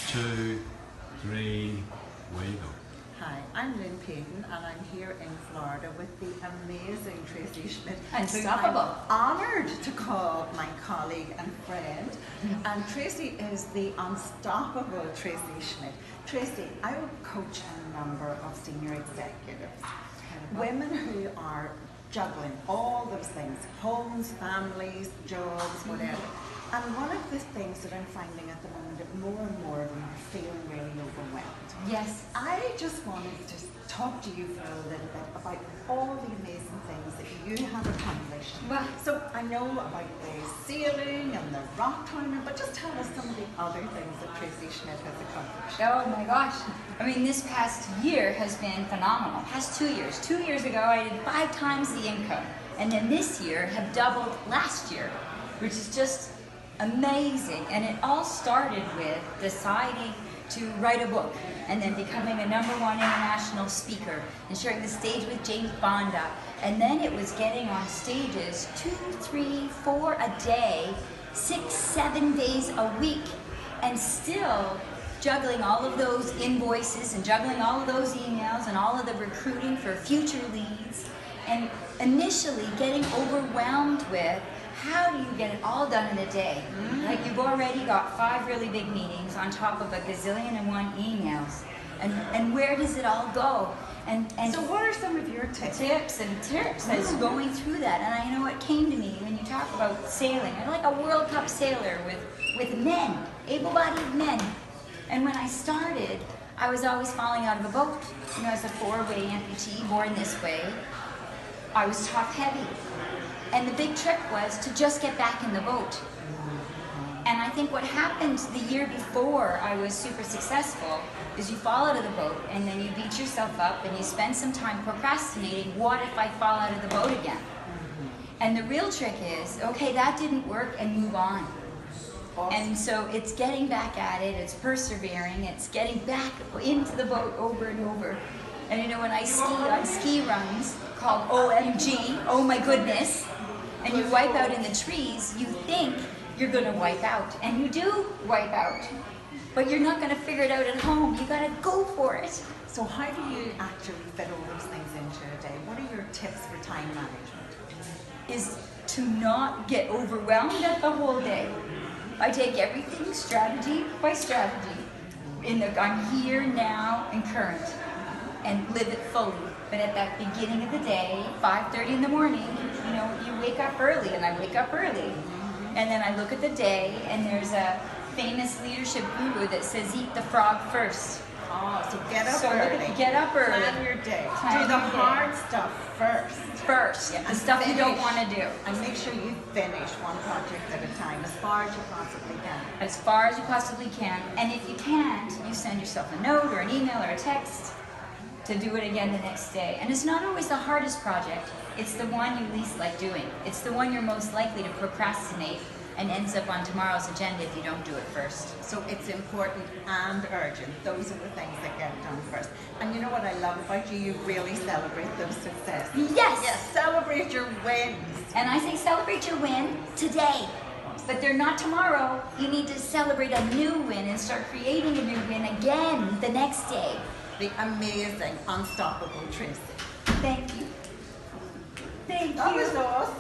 2, 3, away you go. Hi, I'm Lynn Payton and I'm here in Florida with the amazing Tracy Schmidt. Unstoppable. I'm honoured to call my colleague and friend. And Tracy is the unstoppable Tracy Schmidt. Tracy, I would coach a number of senior executives, women who are juggling all those things, homes, families, jobs, whatever. And one of the things that I'm finding at the moment that more and more of them are feeling really overwhelmed. Yes. I just wanted to talk to you for a little bit about all the amazing things that you have accomplished. Well, So I know about the sailing and the rock climbing, but just tell us some of the other things that Tracy Schmidt has accomplished. oh my gosh. I mean, this past year has been phenomenal. Past 2 years. 2 years ago, I did 5 times the income. And then this year have doubled last year, which is just amazing. And it all started with deciding to write a book and then becoming a #1 international speaker and sharing the stage with James Fonda. And then it was getting on stages 2, 3, 4 a day, 6, 7 days a week, and still juggling all of those invoices and juggling all of those emails and all of the recruiting for future leads, and initially getting overwhelmed with how do you get it all done in a day? Like, you've already got 5 really big meetings on top of a gazillion and 1 emails. And where does it all go? And So what are some of your tips? tips as going through that. And I know it came to me when you talk about sailing. I'm like a World Cup sailor with men, able-bodied men. And when I started, I was always falling out of a boat. You know, as a 4-way amputee, born this way, I was top heavy. And the big trick was to just get back in the boat. And I think what happened the year before I was super successful is you fall out of the boat and then you beat yourself up and you spend some time procrastinating, what if I fall out of the boat again? And the real trick is, okay, that didn't work, and move on. And so it's getting back at it, it's persevering, it's getting back into the boat over and over. And you know, when I ski on ski runs called OMG, oh my goodness, and you wipe out in the trees, you think you're gonna wipe out, and you do wipe out. But you're not gonna figure it out at home, you gotta go for it. So how do you actually fit all those things into a day? What are your tips for time management? Is to not get overwhelmed at the whole day. I take everything strategy by strategy. I'm here, now, and current, and live it fully. But at that beginning of the day, 5:30 in the morning, you know, you wake up early, and I wake up early. And then I look at the day, and there's a famous leadership guru that says, eat the frog first. Oh, so get up So early. get up early. Plan your day. Plan Do the your day. hard stuff first. First, the And stuff you don't finish. want to do. And make sure you finish one project at a time, as far as you possibly can. As far as you possibly can. And if you can't, you send yourself a note or an email or a text to do it again the next day. And it's not always the hardest project. It's the one you least like doing. It's the one you're most likely to procrastinate and ends up on tomorrow's agenda if you don't do it first. So it's important and urgent. Those are the things that get done first. And you know what I love about you? You really celebrate those successes. Yes! Yes, celebrate your wins. And I say celebrate your win today. But they're not tomorrow. You need to celebrate a new win and start creating a new win again the next day. The amazing, unstoppable Tracy. Thank you. Thank That you. was awesome.